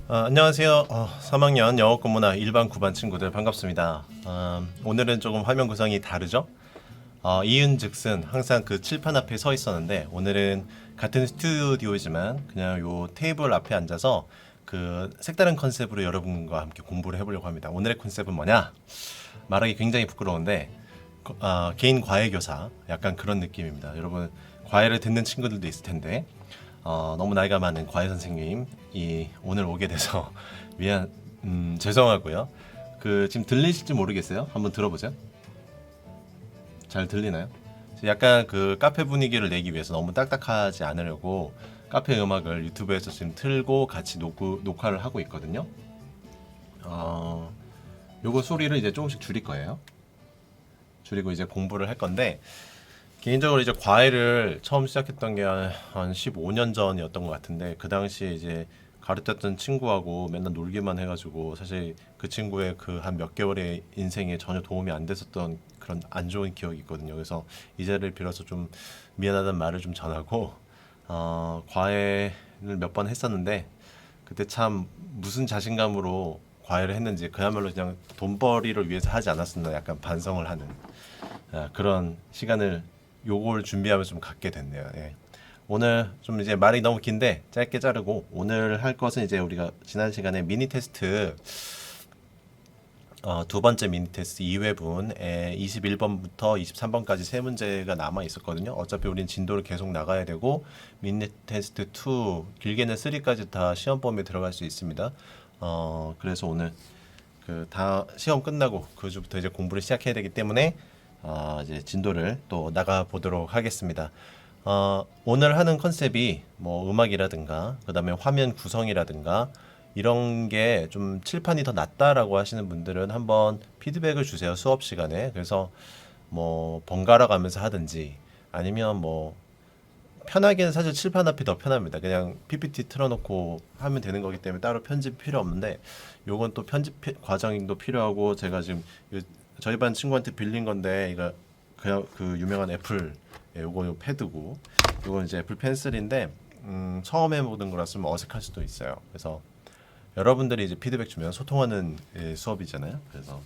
안녕하세요. 3학년 영어권문화 일반 9반 친구들 반갑습니다. 오늘은 조금 화면 구성이 다르죠? 이윤즉슨 항상 그 칠판 앞에 서 있었는데 오늘은 같은 스튜디오이지만 그냥 요 테이블 앞에 앉아서 그 색다른 컨셉으로 여러분과 함께 공부를 해보려고 합니다. 오늘의 컨셉은 뭐냐? 말하기 굉장히 부끄러운데 개인 과외 교사 약간 그런 느낌입니다. 여러분 과외를 듣는 친구들도 있을 텐데 너무 나이가 많은 과외 선생님이 오늘 오게 돼서 죄송하고요. 그 지금 들리실지 모르겠어요. 한번 들어보세요. 잘 들리나요? 약간 그 카페 분위기를 내기 위해서 너무 딱딱하지 않으려고 카페 음악을 유튜브에서 지금 틀고 같이 녹화를 하고 있거든요. 요거 소리를 이제 조금씩 줄일 거예요. 줄이고 이제 공부를 할 건데 개인적으로 이제 과외를 처음 시작했던 게 한 15년 전이었던 것 같은데 그 당시에 이제 가르쳤던 친구하고 맨날 놀기만 해가지고 사실 그 친구의 그 한 몇 개월의 인생에 전혀 도움이 안 됐었던 그런 안 좋은 기억이 있거든요. 그래서 이 자리를 빌어서 좀 미안하다는 말을 좀 전하고 과외를 몇 번 했었는데 그때 참 무슨 자신감으로 과외를 했는지 그야말로 그냥 돈벌이를 위해서 하지 않았었나 약간 반성을 하는 그런 시간을 요걸 준비하면서 좀 갖게 됐네요. 예. 오늘 좀 이제 말이 너무 긴데 짧게 자르고 오늘 할 것은 이제 우리가 지난 시간에 미니 테스트 두 번째 미니 테스트 2회분에 21번부터 23번까지 세 문제가 남아 있었거든요. 어차피 우린 진도를 계속 나가야 되고 미니 테스트 2 길게는 3까지 다 시험 범위에 들어갈 수 있습니다. 그래서 오늘 그 다 시험 끝나고 그 주부터 이제 공부를 시작해야 되기 때문에 이제 진도를 또 나가 보도록 하겠습니다. 오늘 하는 컨셉이 뭐 음악이라든가 그다음에 화면 구성이라든가 이런 게 좀 칠판이 더 낫다라고 하시는 분들은 한번 피드백을 주세요. 수업 시간에. 그래서 뭐 번갈아 가면서 하든지 아니면 뭐 편하게는 사실 칠판 앞이 더 편합니다. 그냥 PPT 틀어놓고 하면 되는 거기 때문에 따로 편집 필요 없는데 요건 또 편집 과정도 필요하고 제가 지금 저희 반 친구한테 빌린 건데 이거 그냥 그 유명한 애플 요거 요 패드고 요건 이제 애플 펜슬인데 처음 해보는 거라서 좀 어색할 수도 있어요. 그래서 여러분들이 이제 피드백 주면 소통하는 수업이잖아요. 그래서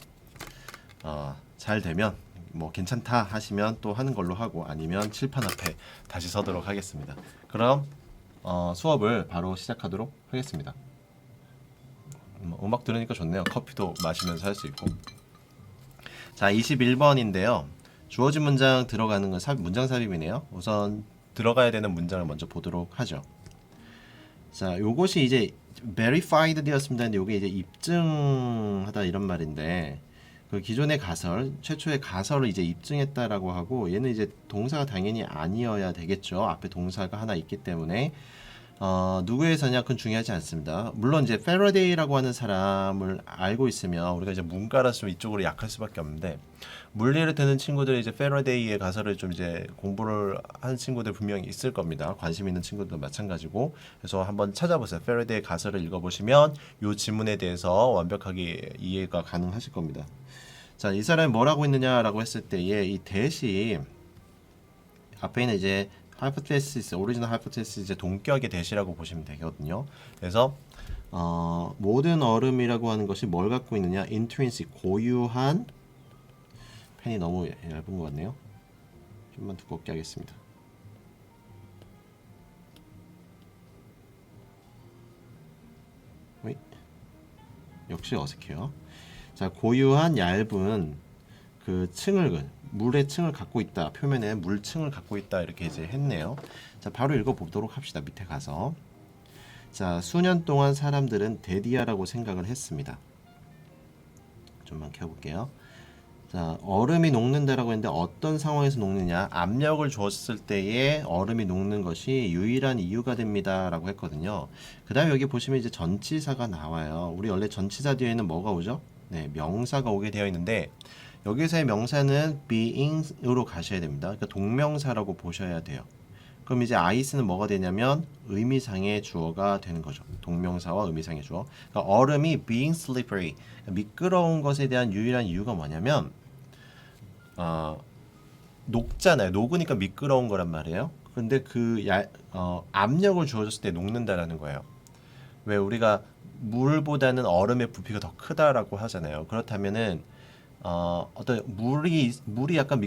잘 되면 뭐 괜찮다 하시면 또 하는 걸로 하고 아니면 칠판 앞에 다시 서도록 하겠습니다. 그럼 수업을 바로 시작하도록 하겠습니다. 음악 들으니까 좋네요. 커피도 마시면서 할 수 있고. 자, 21번인데요. 주어진 문장 들어가는 건 문장 삽입이네요. 우선 들어가야 되는 문장을 먼저 보도록 하죠. 자, 요것이 이제 verified 되었습니다. 근데 요게 이제 입증하다 이런 말인데 그 기존의 가설, 최초의 가설을 이제 입증했다라고 하고 얘는 이제 동사가 당연히 아니어야 되겠죠. 앞에 동사가 하나 있기 때문에 누구에서냐 그건 중요하지 않습니다. 물론 이제 페러데이라고 하는 사람을 알고 있으면 우리가 이제 문과라서 좀 이쪽으로 약할 수밖에 없는데 물리를 듣는 친구들이 이제 페러데이의 가설을 좀 이제 공부를 하는 친구들 분명히 있을 겁니다. 관심 있는 친구들도 마찬가지고. 그래서 한번 찾아보세요. 페러데이의 가설을 읽어보시면 이 지문에 대해서 완벽하게 이해가 가능하실 겁니다. 자, 이 사람이 뭐라고 했느냐라고 했을 때에 이 대시 앞에 있는 이제 hypothesis, original hypothesis 이제 동격의 대시라고 보시면 되거든요. 그래서 모든 얼음이라고 하는 것이 뭘 갖고 있느냐? intrinsic, 고유한 펜이 너무 얇은 것 같네요. 좀만 두껍게 하겠습니다. 역시 어색해요. 자, 고유한 얇은 그 물의 층을 갖고 있다. 표면에 물층을 갖고 있다. 이렇게 이제 했네요. 자, 바로 읽어보도록 합시다. 밑에 가서. 자, 수년 동안 사람들은 데디아라고 생각을 했습니다. 좀만 켜볼게요. 자, 얼음이 녹는다라고 했는데 어떤 상황에서 녹느냐? 압력을 주었을 때에 얼음이 녹는 것이 유일한 이유가 됩니다. 라고 했거든요. 그 다음에 여기 보시면 이제 전치사가 나와요. 우리 원래 전치사 뒤에는 뭐가 오죠? 네, 명사가 오게 되어 있는데 여기서의 명사는 being으로 가셔야 됩니다. 그러니까 동명사라고 보셔야 돼요. 그럼 이제 ice는 뭐가 되냐면 의미상의 주어가 되는 거죠. 동명사와 의미상의 주어. 그러니까 얼음이 being slippery, 미끄러운 것에 대한 유일한 이유가 뭐냐면 녹잖아요. 녹으니까 미끄러운 거란 말이에요. 근데 그 압력을 주어졌을 때 녹는다라는 거예요. 왜 우리가 물보다는 얼음의 부피가 더 크다라고 하잖아요. 그렇다면은 어떤 물이 약간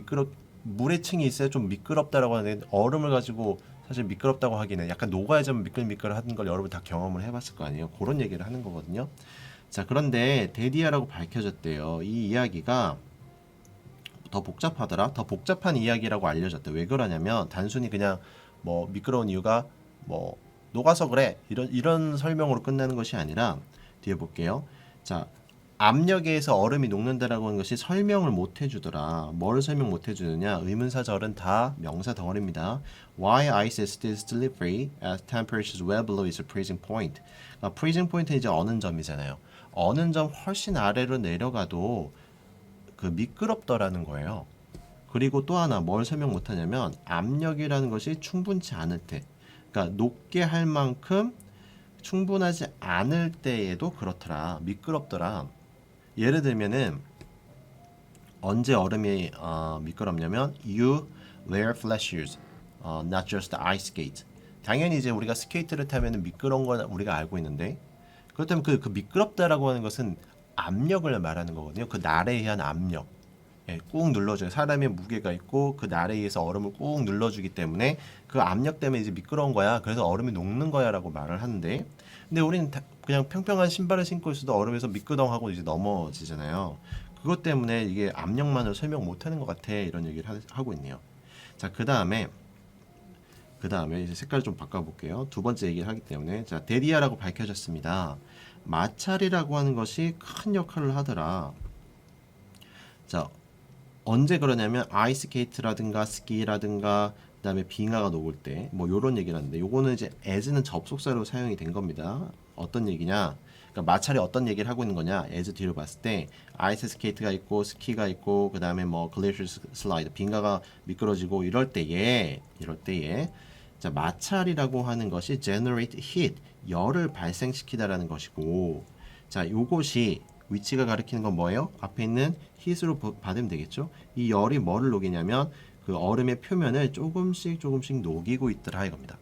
물의 층이 있어야 좀 미끄럽다라고 하는데 얼음을 가지고 사실 미끄럽다고 하기는 약간 녹아야 좀 미끌미끌하는 걸 여러분 다 경험을 해봤을 거 아니에요. 그런 얘기를 하는 거거든요. 자, 그런데 데디아라고 밝혀졌대요. 이 이야기가 더 복잡하더라. 더 복잡한 이야기라고 알려졌대. 왜 그러냐면 단순히 그냥 뭐 미끄러운 이유가 뭐 녹아서 그래 이런 설명으로 끝나는 것이 아니라 뒤에 볼게요. 자, 압력에 의해서 얼음이 녹는다라고 하는 것이 설명을 못 해주더라. 뭘 설명 못 해주느냐? 의문사절은 다 명사 덩어리입니다. Why ice is still slippery as temperatures well below its freezing point. freezing point는 이제 어는 점이잖아요. 어는 점 훨씬 아래로 내려가도 그 미끄럽더라는 거예요. 그리고 또 하나 뭘 설명 못 하냐면 압력이라는 것이 충분치 않을 때, 그러니까 높게 할 만큼 충분하지 않을 때에도 그렇더라. 미끄럽더라. 예를 들면은 언제 얼음이 미끄럽냐면 you wear flat shoes, not just ice skate. 당연히 이제 우리가 스케이트를 타면 미끄러운 건 우리가 알고 있는데 그렇다면 그 미끄럽다라고 하는 것은 압력을 말하는 거거든요. 그 날에 의한 압력. 예, 꾹 눌러줘요. 사람의 무게가 있고 그 날에 의해서 얼음을 꾹 눌러주기 때문에 그 압력 때문에 이제 미끄러운 거야. 그래서 얼음이 녹는 거야라고 말을 하는데, 근데 우리는 그냥 평평한 신발을 신고 있어도 얼음에서 미끄덩하고 이제 넘어지잖아요. 그것 때문에 이게 압력만으로 설명 못하는 것 같아. 이런 얘기를 하고 있네요. 자, 그 다음에 이제 색깔을 좀 바꿔볼게요. 두 번째 얘기를 하기 때문에 자, 데리아라고 밝혀졌습니다. 마찰이라고 하는 것이 큰 역할을 하더라. 자, 언제 그러냐면 아이스케이트라든가 스키라든가 그다음에 빙하가 녹을 때 뭐 요런 얘기를 하는데 요거는 이제 as는 접속사로 사용이 된 겁니다. 어떤 얘기냐? 그러니까 마찰이 어떤 얘기를 하고 있는 거냐? as 뒤로 봤을 때 아이스 스케이트가 있고 스키가 있고 그다음에 뭐 글래시어 슬라이드 빙하가 미끄러지고 이럴 때에 자, 마찰이라고 하는 것이 generate heat 열을 발생시키다라는 것이고, 자, 요것이 위치가 가리키는 건 뭐예요? 앞에 있는 heat으로 받으면 되겠죠? 이 열이 뭐를 녹이냐면 그 얼음의 표면을 조금씩 녹이고 있더라 이겁니다.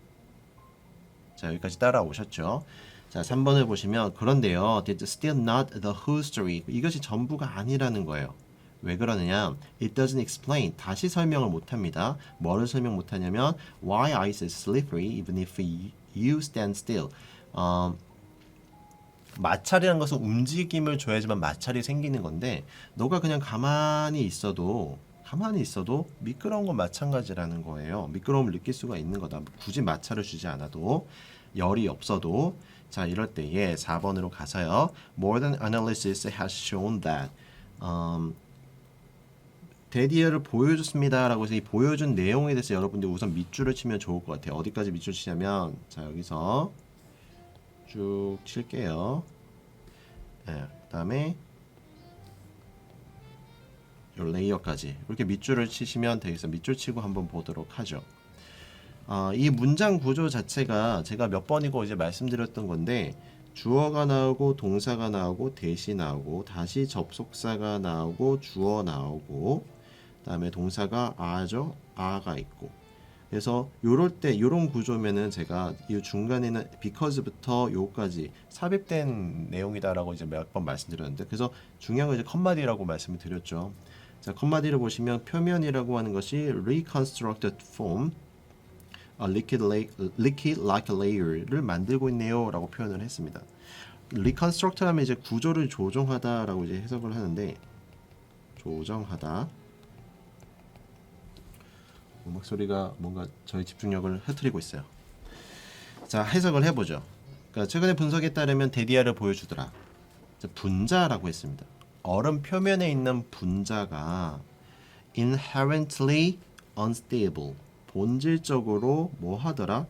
자, 여기까지 따라오셨죠? 자, 3번을 보시면 그런데요. It's still not the whole story. 이것이 전부가 아니라는 거예요. 왜 그러느냐? It doesn't explain. 다시 설명을 못합니다. 뭐를 설명 못하냐면 Why ice is slippery even if you stand still. 마찰이라는 것은 움직임을 줘야지만 마찰이 생기는 건데 너가 그냥 가만히 있어도 미끄러운 건 마찬가지라는 거예요. 미끄러움을 느낄 수가 있는 거다. 굳이 마찰을 주지 않아도 열이 없어도. 자, 이럴 때에 4번으로 가서요. Modern analysis has shown that 데디어를 보여줬습니다 라고 해서 이 보여준 내용에 대해서 여러분들 우선 밑줄을 치면 좋을 것 같아요. 어디까지 밑줄 치냐면 자, 여기서 쭉 칠게요. 네, 그 다음에 이 레이어까지 이렇게 밑줄을 치시면 되겠어요. 밑줄 치고 한번 보도록 하죠. 이 문장 구조 자체가 제가 몇 번이고 이제 말씀드렸던 건데 주어가 나오고 동사가 나오고 대시 나오고 다시 접속사가 나오고 주어 나오고 그다음에 동사가 아죠. 아가 있고. 그래서 요럴 때 요런 구조면은 제가 이 중간에는 because부터 요까지 삽입된 내용이다라고 이제 몇 번 말씀드렸는데 그래서 중요한 건 이제 컴마디라고 말씀을 드렸죠. 자, 컴마디를 보시면 표면이라고 하는 것이 reconstructed form liquid like layer를 만들고 있네요라고 표현을 했습니다. reconstruct 하면 이제 구조를 조정하다라고 이제 해석을 하는데 조정하다. 음악 소리가 뭔가 저희 집중력을 흐트리고 있어요. 자, 해석을 해보죠. 그러니까 최근의 분석에 따르면 데디아를 보여주더라. 자, 분자라고 했습니다. 얼음 표면에 있는 분자가 inherently unstable 본질적으로 뭐 하더라?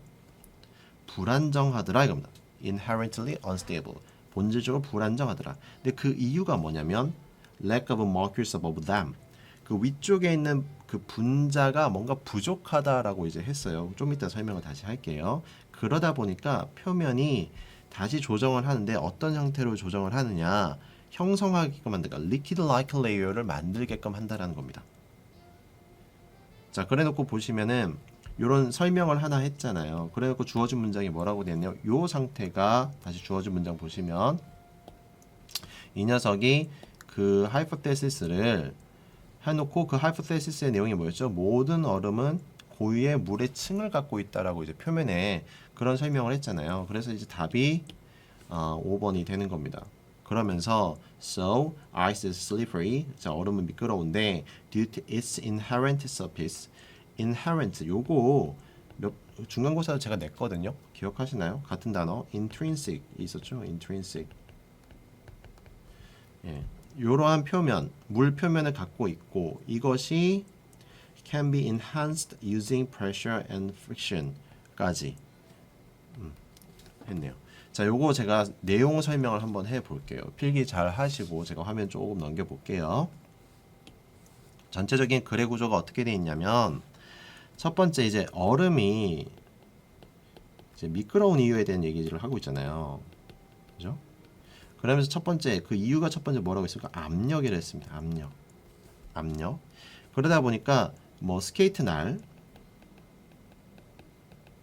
불안정하더라 이겁니다. inherently unstable 본질적으로 불안정하더라. 근데 그 이유가 뭐냐면 lack of molecules above them 그 위쪽에 있는 그 분자가 뭔가 부족하다라고 이제 했어요. 좀 이따 설명을 다시 할게요. 그러다 보니까 표면이 다시 조정을 하는데 어떤 형태로 조정을 하느냐 형성하게끔 만들까 liquid like layer를 만들게끔 한다라는 겁니다. 자, 그래 놓고 보시면은 요런 설명을 하나 했잖아요. 그래갖고 주어진 문장이 뭐라고 됐냐? 요 상태가 다시 주어진 문장 보시면 이 녀석이 그 하이포테시스를 해놓고 그 하이포테시스의 내용이 뭐였죠? 모든 얼음은 고유의 물의 층을 갖고 있다라고 이제 표면에 그런 설명을 했잖아요. 그래서 이제 답이 5번이 되는 겁니다. 그러면서 so ice is slippery. 자, 얼음은 미끄러운데 due to its inherent surface. inherent 요거 중간고사로 제가 냈거든요. 기억하시나요? 같은 단어 intrinsic 있었죠. intrinsic. 예. 이러한 표면, 물 표면을 갖고 있고 이것이 can be enhanced using pressure and friction까지 했네요. 자, 요거 제가 내용 설명을 한번 해볼게요. 필기 잘 하시고 제가 화면 조금 넘겨볼게요. 전체적인 글의 구조가 어떻게 되어 있냐면 첫 번째 이제 얼음이 이제 미끄러운 이유에 대한 얘기를 하고 있잖아요. 그죠? 그러면서 첫 번째 그 이유가 첫 번째 뭐라고 했을까? 압력이라 했습니다. 압력. 그러다 보니까 뭐 스케이트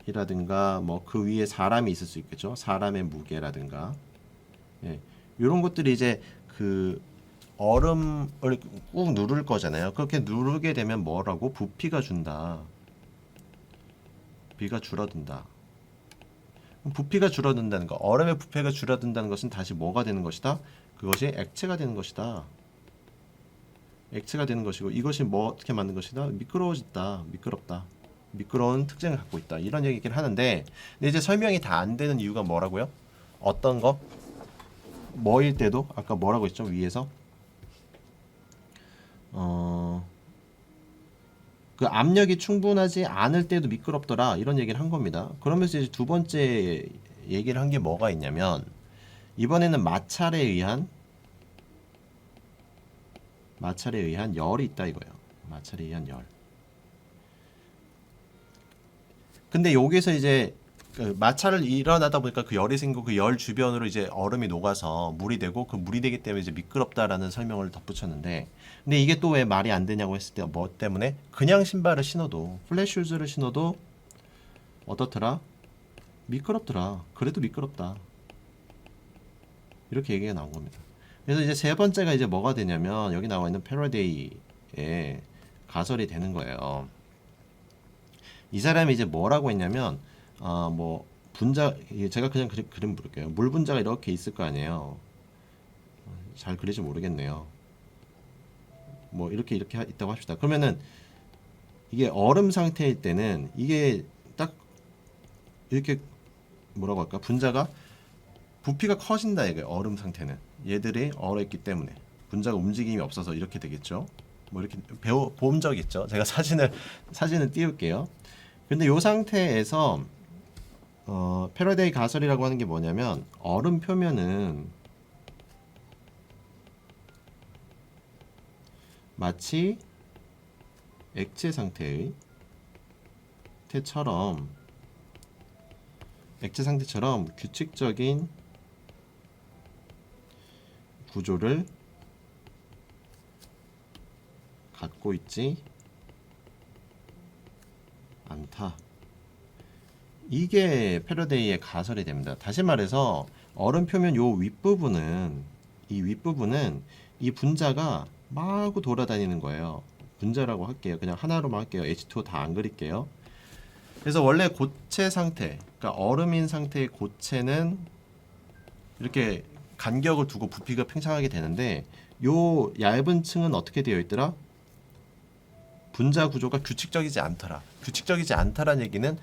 날이라든가 뭐 그 위에 사람이 있을 수 있겠죠. 사람의 무게라든가 예, 이런 것들이 이제 그 얼음을 꾹 누를 거잖아요. 그렇게 누르게 되면 뭐라고? 부피가 준다. 비가 줄어든다. 부피가 줄어든다는 거, 얼음의 부피가 줄어든다는 것은 다시 뭐가 되는 것이다? 그것이 액체가 되는 것이다. 액체가 되는 것이고 이것이 뭐 어떻게 만든 것이다? 미끄러워졌다. 미끄럽다. 미끄러운 특징을 갖고 있다. 이런 얘기를 하는데 근데 이제 설명이 다 안 되는 이유가 뭐라고요? 어떤 거? 뭐일 때도 아까 뭐라고 했죠? 위에서 그 압력이 충분하지 않을 때도 미끄럽더라 이런 얘기를 한 겁니다. 그러면서 이제 두 번째 얘기를 한 게 뭐가 있냐면 이번에는 마찰에 의한 열이 있다 이거예요. 마찰에 의한 열. 근데 여기서 이제 그 마찰을 일어나다 보니까 그 열이 생기고 그 열 주변으로 이제 얼음이 녹아서 물이 되고 그 물이 되기 때문에 이제 미끄럽다라는 설명을 덧붙였는데 근데 이게 또 왜 말이 안 되냐고 했을 때 뭐 때문에 그냥 신발을 신어도 플랫 슈즈를 신어도 어떻더라? 미끄럽더라. 그래도 미끄럽다. 이렇게 얘기가 나온 겁니다. 그래서 이제 세 번째가 이제 뭐가 되냐면 여기 나와 있는 패러데이의 가설이 되는 거예요. 이 사람이 이제 뭐라고 했냐면 뭐 분자 제가 그냥 그림 부를게요. 물 분자가 이렇게 있을 거 아니에요. 잘 그리지 모르겠네요. 뭐 이렇게 있다고 합시다. 그러면은 이게 얼음 상태일 때는 이게 딱 이렇게 뭐라고 할까? 분자가 부피가 커진다 이거예요. 얼음 상태는 얘들이 얼어있기 때문에 분자가 움직임이 없어서 이렇게 되겠죠. 뭐 이렇게 본 적 있죠. 제가 사진을 띄울게요. 근데 이 상태에서 패러데이 가설이라고 하는 게 뭐냐면 얼음 표면은 마치 액체 상태처럼 규칙적인 구조를 갖고 있지 않다. 이게 패러데이의 가설이 됩니다. 다시 말해서 얼음 표면 요 윗부분은 이 분자가 마구 돌아다니는 거예요. 분자라고 할게요. 그냥 하나로만 할게요. H2O 다 안 그릴게요. 그래서 원래 고체 상태, 그러니까 얼음인 상태의 고체는 이렇게 간격을 두고 부피가 팽창하게 되는데 요 얇은 층은 어떻게 되어 있더라? 분자 구조가 규칙적이지 않더라. 규칙적이지 않다라는 얘기는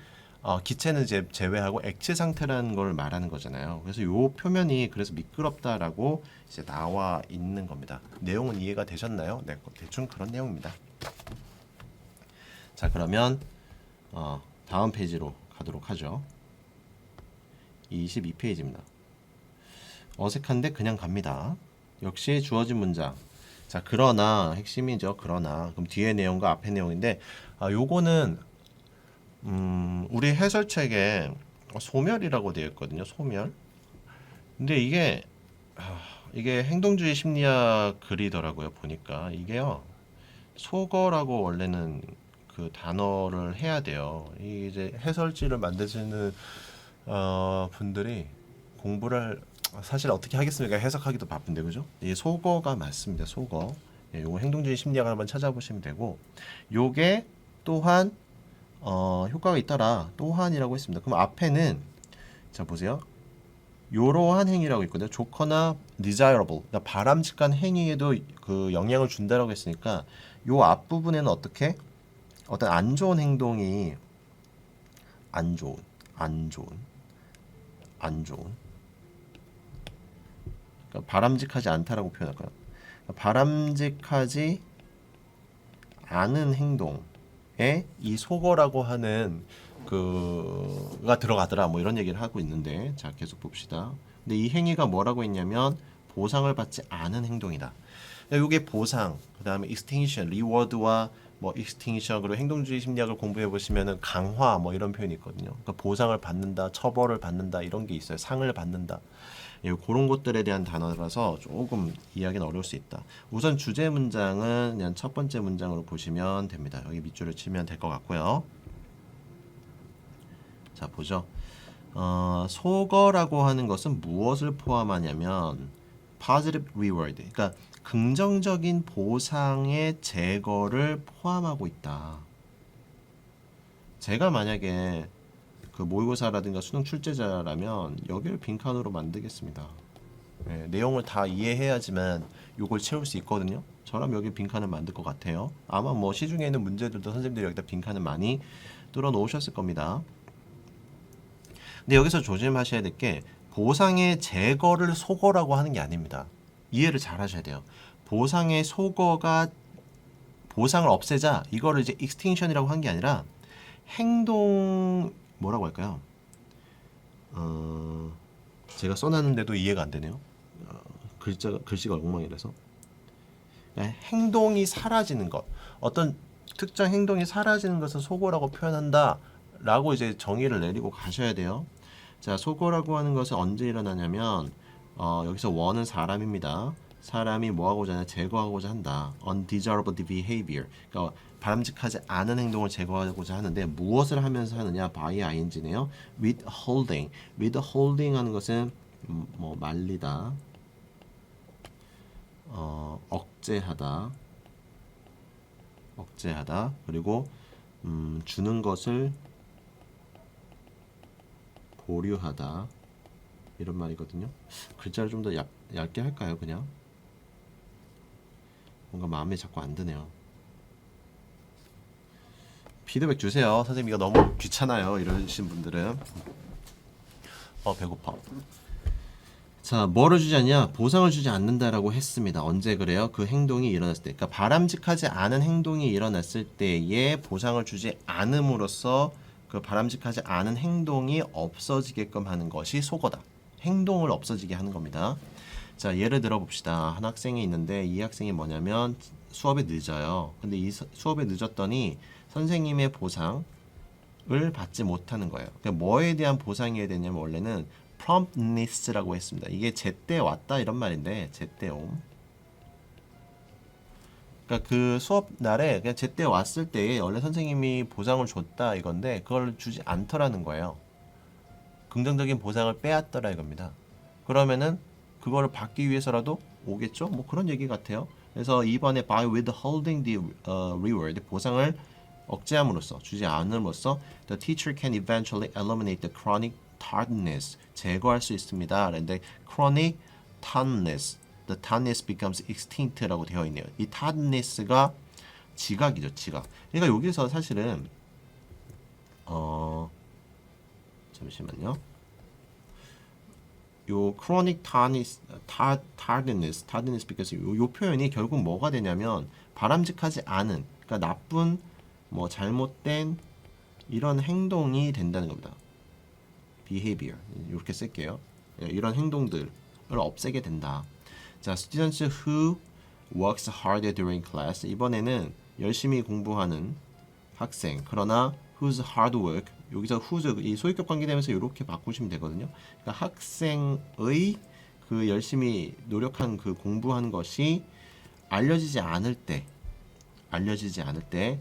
기체는 이제 제외하고 액체 상태라는 걸 말하는 거잖아요. 그래서 요 표면이 그래서 미끄럽다라고 이제 나와 있는 겁니다. 내용은 이해가 되셨나요? 네, 대충 그런 내용입니다. 자, 그러면 다음 페이지로 가도록 하죠. 22페이지입니다. 어색한데 그냥 갑니다. 역시 주어진 문장. 자, 그러나 핵심이죠. 그러나 그럼 뒤에 내용과 앞에 내용인데 요거는 우리 해설책에 소멸이라고 되어 있거든요. 소멸. 근데 이게 행동주의 심리학 글이더라고요. 보니까 이게요. 소거라고 원래는 그 단어를 해야 돼요. 이 이제 해설지를 만드시는 분들이 공부를 사실 어떻게 하겠습니까? 해석하기도 바쁜데 그죠? 이 속어가 맞습니다. 속어. 예, 요거 행동주의 심리학을 한번 찾아보시면 되고 요게 또한 효과가 있더라. 또한이라고 했습니다. 그럼 앞에는 자 보세요. 요러한 행위라고 있거든요. 좋거나 desirable, 그러니까 바람직한 행위에도 그 영향을 준다라고 했으니까 요 앞부분에는 어떻게 어떤 안 좋은 행동이 안 좋은 그러니까 바람직하지 않다라고 표현할까요? 그러니까 바람직하지 않은 행동에 이 속어라고 하는 그가 들어가더라 뭐 이런 얘기를 하고 있는데 자 계속 봅시다. 근데 이 행위가 뭐라고 했냐면 보상을 받지 않은 행동이다. 이게 보상, 그다음에 extinction, reward와 뭐 extinction 그리고 행동주의 심리학을 공부해 보시면은 강화 뭐 이런 표현이 있거든요. 그러니까 보상을 받는다, 처벌을 받는다 이런 게 있어요. 상을 받는다. 예, 그런 것들에 대한 단어라서 조금 이해하기는 어려울 수 있다. 우선 주제 문장은 그냥 첫 번째 문장으로 보시면 됩니다. 여기 밑줄을 치면 될 것 같고요. 자 보죠. 속어라고 하는 것은 무엇을 포함하냐면 positive reward, 그러니까 긍정적인 보상의 제거를 포함하고 있다. 제가 만약에 그 모의고사라든가 수능 출제자라면 여기를 빈칸으로 만들겠습니다. 네, 내용을 다 이해해야지만 요걸 채울 수 있거든요. 저라면 여기 빈칸을 만들 것 같아요. 아마 뭐 시중에 있는 문제들도 선생님들이 여기다 빈칸을 많이 뚫어 놓으셨을 겁니다. 근데 여기서 조심하셔야 될 게 보상의 제거를 속어라고 하는 게 아닙니다. 이해를 잘 하셔야 돼요. 보상의 속어가 보상을 없애자 이거를 이제 extinction이라고 한 게 아니라 행동 뭐라고 할까요? 제가 써놨는데도 이해가 안 되네요. 글씨가 엉망이라서 행동이 사라지는 것, 어떤 특정 행동이 사라지는 것을 속어라고 표현한다 라고 이제 정의를 내리고 가셔야 돼요. 자, 속어라고 하는 것은 언제 일어나냐면 여기서 원은 사람입니다. 사람이 뭐하고자 하냐? 제거하고자 한다. undesirable behavior, 그러니까 바람직하지 않은 행동을 제거하고자 하는데 무엇을 하면서 하느냐? by ing네요. withholding. withholding 하는 것은 뭐 말리다, 억제하다, 그리고 주는 것을 보류하다 이런 말이거든요. 글자를 좀 더 얇게 할까요? 그냥 뭔가 마음에 자꾸 안 드네요. 피드백 주세요. 선생님 이거 너무 귀찮아요. 이러신 분들은 배고파. 자, 뭐를 주지 않냐? 보상을 주지 않는다라고 했습니다. 언제 그래요? 그 행동이 일어났을 때. 그러니까 바람직하지 않은 행동이 일어났을 때에 보상을 주지 않음으로써 그 바람직하지 않은 행동이 없어지게끔 하는 것이 속어다. 행동을 없어지게 하는 겁니다. 자, 예를 들어 봅시다. 한 학생이 있는데 이 학생이 뭐냐면 수업에 늦어요. 근데 이 수업에 늦었더니 선생님의 보상을 받지 못하는 거예요. 그러니까 뭐에 대한 보상이어야 되냐면 원래는 promptness라고 했습니다. 이게 제때 왔다 이런 말인데 제때 옴. 그러니까 그 수업 날에 그냥 제때 왔을 때 원래 선생님이 보상을 줬다 이건데 그걸 주지 않더라는 거예요. 긍정적인 보상을 빼앗더라 이겁니다. 그러면은 그거를 받기 위해서라도 오겠죠? 뭐 그런 얘기 같아요. 그래서 2번에 by withholding the reward, 보상을 억제함으로써 주지 않음으로써 the teacher can eventually eliminate the chronic tardiness, 제거할 수 있습니다. 그런데 chronic tardiness, the tardiness becomes extinct라고 되어 있네요. 이 tardiness가 지각이죠, 지각. 그러니까 여기서 사실은 잠시만요. 요 chronic tardiness because 요 표현이 결국 뭐가 되냐면 바람직하지 않은, 그러니까 나쁜, 뭐 잘못된 이런 행동이 된다는 겁니다. behavior 이렇게 쓸게요. 이런 행동들을 없애게 된다. 자, students who works harder during class, 이번에는 열심히 공부하는 학생, 그러나 whose hard work, 여기서 whose 이 소유격 관계되면서 이렇게 바꾸시면 되거든요. 그러니까 학생의 그 열심히 노력한 그 공부한 것이 알려지지 않을 때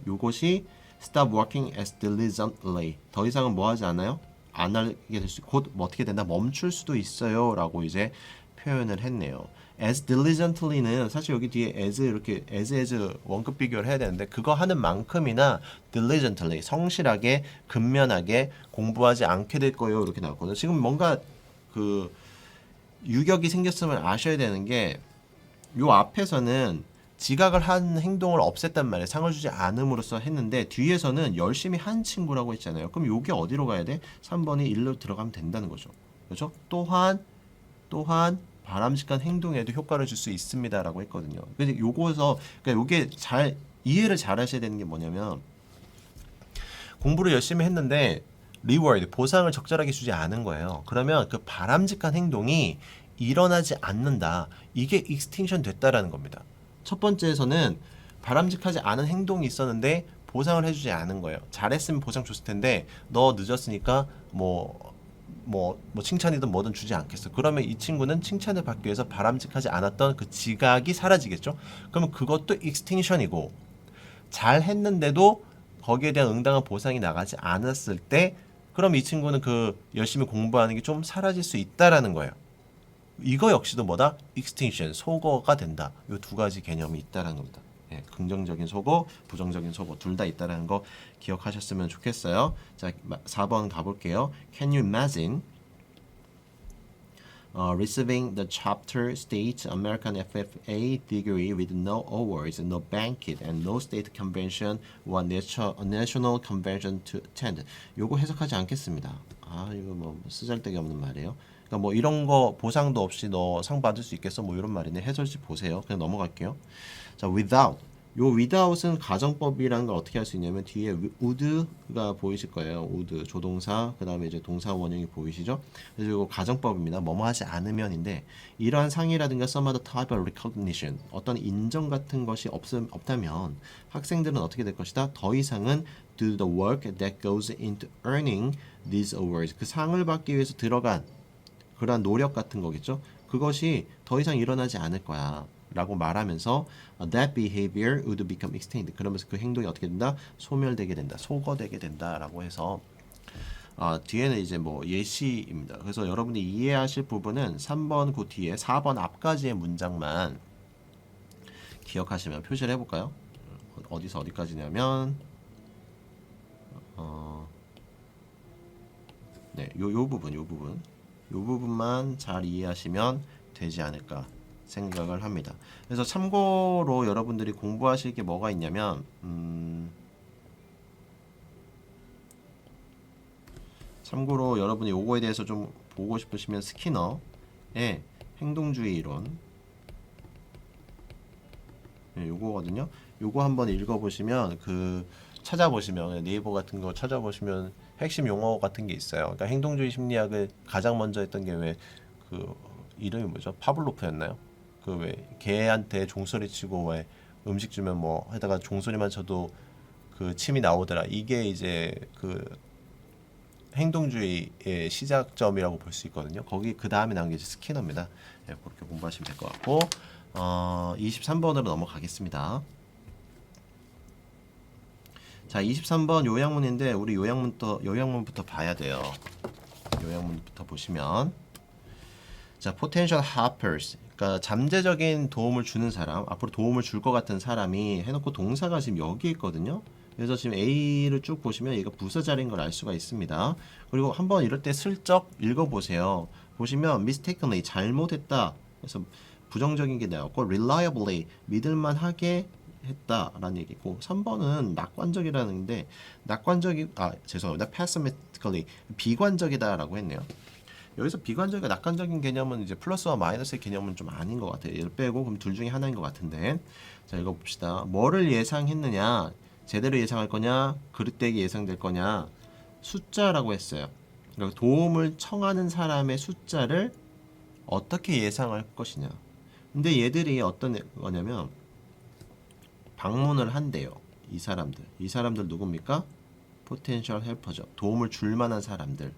요것이 stop working as diligently. 더 이상은 뭐 하지 않아요? 안 하게 될 수, 곧 뭐 어떻게 된다? 멈출 수도 있어요. 라고 이제 표현을 했네요. as diligently는 사실 여기 뒤에 as 이렇게 as 원급 비교를 해야 되는데 그거 하는 만큼이나 diligently 성실하게 근면하게 공부하지 않게 될 거예요. 이렇게 나왔거든요. 지금 뭔가 그 유격이 생겼음을 아셔야 되는 게 요 앞에서는 지각을 한 행동을 없앴단 말이에요. 상을 주지 않음으로써 했는데 뒤에서는 열심히 한 친구라고 했잖아요. 그럼 요게 어디로 가야 돼? 3번이 1로 들어가면 된다는 거죠. 그렇죠? 또한 바람직한 행동에도 효과를 줄 수 있습니다라고 했거든요. 그래서 요거에서 그러니까 요게 잘 이해를 잘 하셔야 되는 게 뭐냐면 공부를 열심히 했는데 리워드 보상을 적절하게 주지 않은 거예요. 그러면 그 바람직한 행동이 일어나지 않는다. 이게 익스팅션 됐다라는 겁니다. 첫 번째에서는 바람직하지 않은 행동이 있었는데 보상을 해주지 않은 거예요. 잘했으면 보상 줬을 텐데 너 늦었으니까 뭐 칭찬이든 뭐든 주지 않겠어. 그러면 이 친구는 칭찬을 받기 위해서 바람직하지 않았던 그 지각이 사라지겠죠. 그러면 그것도 익스팅션이고 잘했는데도 거기에 대한 응당한 보상이 나가지 않았을 때 그럼 이 친구는 그 열심히 공부하는 게 좀 사라질 수 있다라는 거예요. 이거 역시도 뭐다? 익스팅션, 소거가 된다. 이 두 가지 개념이 있다라는 겁니다. 예, 긍정적인 소거, 부정적인 소거 둘 다 있다라는 거 기억하셨으면 좋겠어요. 자, 4번 가볼게요. Can you imagine receiving the chapter state American FFA degree with no awards, no banquet, and no state convention or national convention to attend? 요거 해석하지 않겠습니다. 아, 이거 뭐 쓰잘데기 없는 말이에요. 그러니까 뭐 이런 거 보상도 없이 너 상 받을 수 있겠어? 뭐 이런 말이네. 해설지 보세요. 그냥 넘어갈게요. 자, without. 요 without은 가정법이라는 걸 어떻게 할 수 있냐면 뒤에 would가 보이실 거예요. would 조동사 그다음에 이제 동사 원형이 보이시죠? 그래서 이거 가정법입니다. 뭐뭐 하지 않으면인데 이러한 상이라든가 some other type of recognition 어떤 인정 같은 것이 없다면 학생들은 어떻게 될 것이다? 더 이상은 do the work that goes into earning these awards 그 상을 받기 위해서 들어간 그러한 노력 같은 거겠죠. 그것이 더 이상 일어나지 않을 거야. 라고 말하면서 that behavior would become extinct. 그러면서 그 행동이 어떻게 된다? 소멸되게 된다. 소거되게 된다. 라고 해서 뒤에는 이제 뭐 예시입니다. 그래서 여러분이 이해하실 부분은 3번 그 뒤에 4번 앞까지의 문장만 기억하시면 표시를 해볼까요? 어디서 어디까지냐면 네, 요 부분만 잘 이해하시면 되지 않을까 생각을 합니다. 그래서 참고로 여러분들이 공부하실 게 뭐가 있냐면 참고로 여러분이 요거에 대해서 좀 보고 싶으시면 스키너의 행동주의 이론 네, 요거거든요. 요거 한번 읽어보시면 그 찾아보시면 네이버 같은 거 찾아보시면 핵심 용어 같은 게 있어요. 그러니까 행동주의 심리학을 가장 먼저 했던 게 왜 그 이름이 뭐죠? 파블로프였나요? 그 왜 개한테 종소리 치고 왜 음식 주면 뭐 하다가 종소리만 쳐도 그 침이 나오더라. 이게 이제 그 행동주의의 시작점이라고 볼 수 있거든요. 거기 그 다음에 나온 게 이제 스키너입니다. 네, 그렇게 공부하시면 될 것 같고 23번으로 넘어가겠습니다. 자, 23번 요약문인데 우리 요약문부터 봐야 돼요. 요약문부터 보시면 자, potential helpers 그러니까 잠재적인 도움을 주는 사람, 앞으로 도움을 줄 것 같은 사람이 해놓고 동사가 지금 여기 있거든요. 그래서 지금 A를 쭉 보시면 얘가 부사자리인 걸 알 수가 있습니다. 그리고 한번 이럴 때 슬쩍 읽어보세요. 보시면 mistakenly 잘못했다. 그래서 부정적인 게 나왔고 reliably 믿을만하게 했다라는 얘기고 3번은 낙관적이라는데 죄송합니다. pessimistically 비관적이다라고 했네요. 여기서 비관적이가 낙관적인 개념은 이제 플러스와 마이너스의 개념은 좀 아닌 것 같아요. 얘를 빼고 그럼 둘 중에 하나인 것 같은데 자 읽어봅시다. 뭐를 예상했느냐 제대로 예상할 거냐 그릇되게 예상될 거냐 숫자라고 했어요. 그러니까 도움을 청하는 사람의 숫자를 어떻게 예상할 것이냐 근데 얘들이 어떤 거냐면 방문을 한대요. 이 사람들 누굽니까? 포텐셜 헬퍼죠. 도움을 줄 만한 사람들.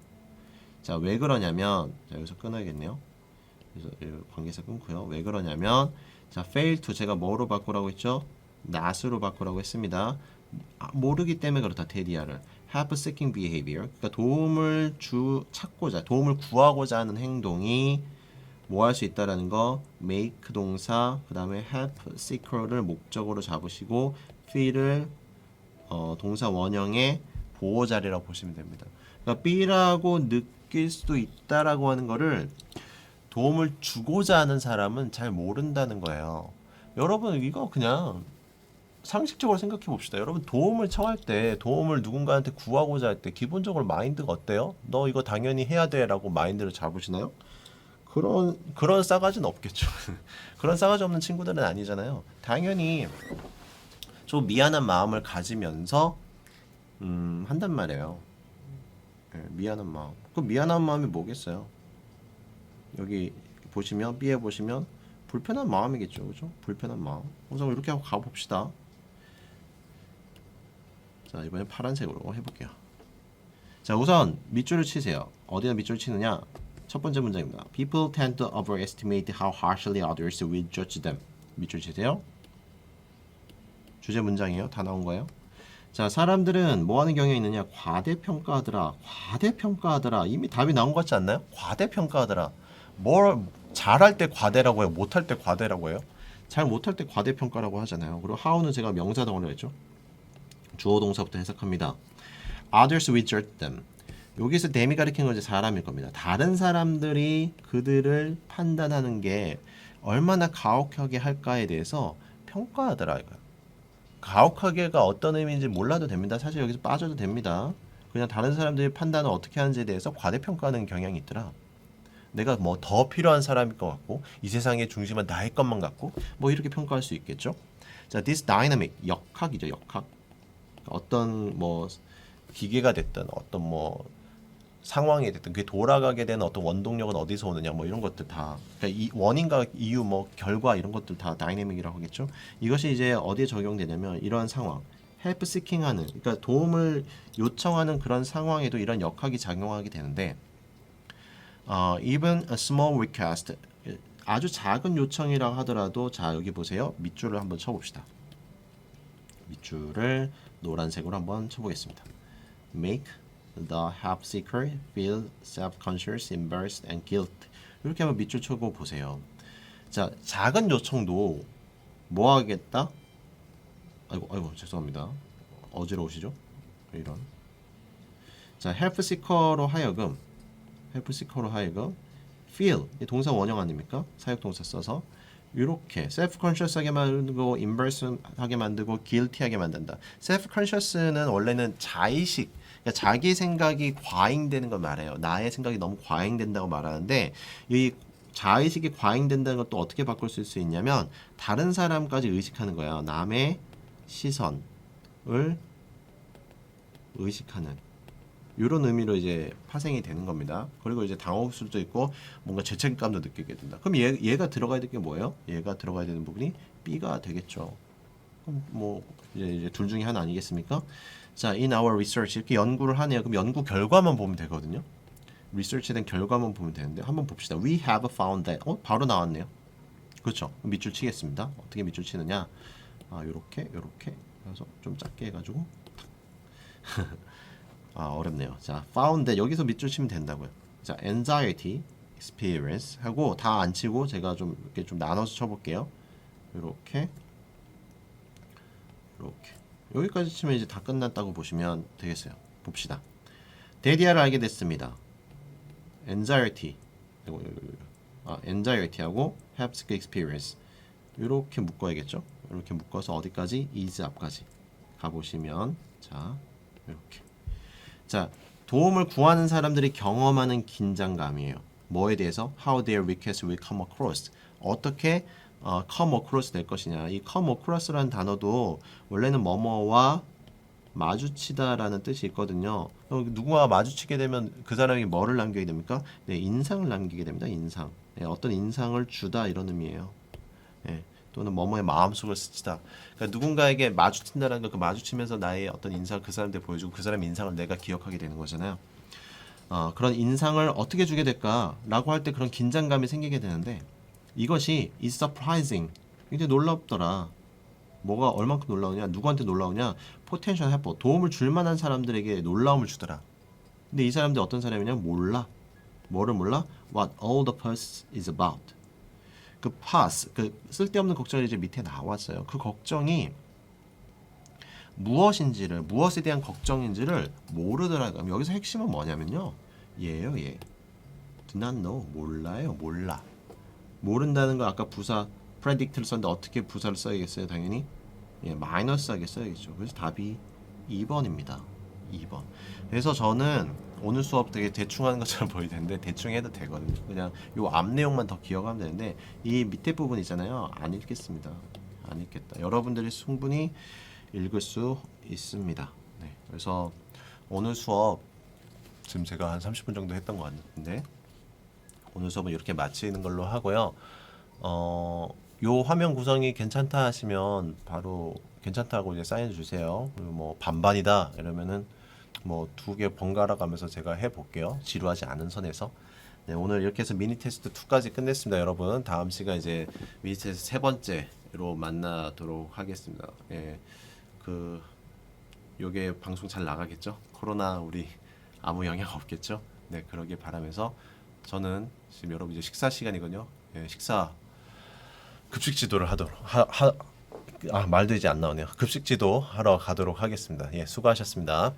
자, 왜 그러냐면 자, 여기서 끊어야겠네요. 그래서 관계에서 끊고요. 왜 그러냐면 자, fail to 제가 뭐로 바꾸라고 했죠? not으로 바꾸라고 했습니다. 모르기 때문에 그렇다. 대디아를 help seeking behavior. 그러니까 도움을 구하고자 하는 행동이 뭐 할 수 있다라는 거. make 동사 그다음에 help seeker를 목적으로 잡으시고 feel을 동사 원형의 보호 자리라고 보시면 됩니다. 그러니까 B라고 느낄 수도 있다라고 하는 거를 도움을 주고자 하는 사람은 잘 모른다는 거예요. 여러분 이거 그냥 상식적으로 생각해 봅시다. 여러분 도움을 청할 때 도움을 누군가한테 구하고자 할 때 기본적으로 마인드가 어때요? 너 이거 당연히 해야 돼라고 마인드를 잡으시나요? 그런 싸가지는 없겠죠. 그런 싸가지 없는 친구들은 아니잖아요. 당연히 좀 미안한 마음을 가지면서 한단 말이에요. 예, 미안한 마음. 그 미안한 마음이 뭐겠어요? 여기 보시면 B에 보시면 불편한 마음이겠죠, 그죠? 불편한 마음. 우선 이렇게 하고 가봅시다. 자, 이번엔 파란색으로 해볼게요. 자, 우선 밑줄을 치세요. 어디다 밑줄을 치느냐? 첫 번째 문장입니다. People tend to overestimate how harshly others will judge them. 밑줄 치세요. 주제 문장이에요. 다 나온 거예요. 자, 사람들은 뭐 하는 경향이 있느냐? 과대평가하더라. 과대평가하더라. 이미 답이 나온 것 같지 않나요? 과대평가하더라. 뭘 잘할 때 과대라고 해요? 못할 때 과대라고 해요? 잘 못할 때 과대평가라고 하잖아요. 그리고 how는 제가 명사 덩어리로 했죠. 주어 동사부터 해석합니다. Others will judge them. 여기서 them이 가리키는 건 이제 사람일 겁니다. 다른 사람들이 그들을 판단하는 게 얼마나 가혹하게 할까에 대해서 평가하더라 이거야. 가혹하게가 어떤 의미인지 몰라도 됩니다. 사실 여기서 빠져도 됩니다. 그냥 다른 사람들이 판단을 어떻게 하는지에 대해서 과대평가하는 경향이 있더라. 내가 뭐 더 필요한 사람일 것 같고 이 세상의 중심은 나의 것만 같고 뭐 이렇게 평가할 수 있겠죠. 자, this dynamic 역학이죠. 역학. 어떤 뭐 기계가 됐든 어떤 뭐 상황이 됐든 그게 돌아가게 되는 어떤 원동력은 어디서 오느냐 뭐 이런 것들 다 그러니까 이 원인과 이유 뭐 결과 이런 것들 다 다이내믹이라고 하겠죠. 이것이 이제 어디에 적용되냐면 이러한 상황 헬프 시킹하는 그러니까 도움을 요청하는 그런 상황에도 이런 역학이 작용하게 되는데 even a small request 아주 작은 요청이라고 하더라도 자 여기 보세요. 밑줄을 한번 쳐봅시다. 밑줄을 노란색으로 한번 쳐보겠습니다. Make the help seeker feel self-conscious, embarrassed, and guilt. 이렇게 한번 밑줄 쳐고 보세요. 자, 작은 요청도 뭐 하겠다? 아이고 죄송합니다. 어지러우시죠? 이런. 자, help seeker로 하여금 feel 이 동사 원형 아닙니까? 사역 동사 써서 이렇게 self-conscious하게 만들고 embarrass하게 만들고 guilty하게 만든다. self-conscious는 원래는 자의식, 그러니까 자기 생각이 과잉되는 걸 말해요. 나의 생각이 너무 과잉된다고 말하는데 이 자의식이 과잉된다는 것도 어떻게 바꿀 수 있냐면 다른 사람까지 의식하는 거야. 남의 시선을 의식하는 이런 의미로 이제 파생이 되는 겁니다. 그리고 이제 당혹스도 있고 뭔가 죄책감도 느끼게 된다. 그럼 얘가 들어가야 될 게 뭐예요? 얘가 들어가야 되는 부분이 B가 되겠죠. 그럼 뭐 이제 둘 중에 하나 아니겠습니까? 자, in our research 이렇게 연구를 하네요. 그럼 연구 결과만 보면 되거든요. 리서치에 대한 결과만 보면 되는데 한번 봅시다. We have found that 바로 나왔네요. 그렇죠. 밑줄 치겠습니다. 어떻게 밑줄 치느냐? 요렇게 그래서 좀 작게 해가지고 어렵네요. 자, found that 여기서 밑줄 치면 된다고요. 자, anxiety experience 하고 다 안 치고 제가 좀 이렇게 좀 나눠서 쳐볼게요. 이렇게 여기까지 치면 이제 다 끝났다고 보시면 되겠어요. 봅시다. 데디아를 알게 됐습니다. anxiety하고 have experience 이렇게 묶어야겠죠. 이렇게 묶어서 어디까지? is 앞까지 가보시면 자 이렇게 자 도움을 구하는 사람들이 경험하는 긴장감이에요. 뭐에 대해서? How their request will come across. 어떻게 come across 될 것이냐. 이 come across라는 단어도 원래는 뭐뭐와 마주치다라는 뜻이 있거든요. 누구와 마주치게 되면 그 사람이 뭐를 남기게 됩니까? 네, 인상을 남기게 됩니다. 인상. 네, 어떤 인상을 주다 이런 의미예요. 네, 또는 뭐뭐의 마음속을 스치다. 그러니까 누군가에게 마주친다라는 거, 그 마주치면서 나의 어떤 인상을 그 사람한테 보여주고 그 사람의 인상을 내가 기억하게 되는 거잖아요. 그런 인상을 어떻게 주게 될까라고 할 때 그런 긴장감이 생기게 되는데 이것이 is surprising. 굉장히 놀랍더라. 뭐가 얼만큼 놀라우냐? 누구한테 놀라우냐? potential helper, 도움을 줄 만한 사람들에게 놀라움을 주더라. 근데 이 사람들 어떤 사람이냐? 몰라. 뭐를 몰라? What all the fuss is about. 그 fuss, 그 쓸데없는 걱정이 이제 밑에 나왔어요. 그 걱정이 무엇인지를, 무엇에 대한 걱정인지를 모르더라고요. 여기서 핵심은 뭐냐면요. 얘예요, 얘. Do not know. 몰라요, 몰라. 모른다는 거 아까 부사 predict를 썼는데 어떻게 부사를 써야겠어요? 당연히 예, 마이너스하게 써야겠죠. 그래서 답이 2번입니다. 2번. 그래서 저는 오늘 수업 되게 대충 하는 것처럼 보일 텐데 대충 해도 되거든요. 그냥 요 앞 내용만 더 기억하면 되는데 이 밑에 부분 있잖아요. 안 읽겠습니다. 안 읽겠다. 여러분들이 충분히 읽을 수 있습니다. 네. 그래서 오늘 수업 지금 제가 한 30분 정도 했던 것 같은데 오늘 수업은 이렇게 마치는 걸로 하고요. 요 화면 구성이 괜찮다 하시면 바로 괜찮다고 이제 사인 주세요. 그리고 뭐 반반이다 이러면은 뭐 2개 번갈아 가면서 제가 해 볼게요. 지루하지 않은 선에서. 네, 오늘 이렇게 해서 미니 테스트 2까지 끝냈습니다, 여러분. 다음 시간 이제 미니 테스트 세 번째로 만나도록 하겠습니다. 예. 요게 방송 잘 나가겠죠? 코로나 우리 아무 영향 없겠죠? 네, 그러길 바라면서 저는 지금 여러분 이제 식사 시간이거든요. 예, 식사 급식 지도를 하도록 말도 이제 안 나오네요. 급식 지도 하러 가도록 하겠습니다. 예, 수고하셨습니다.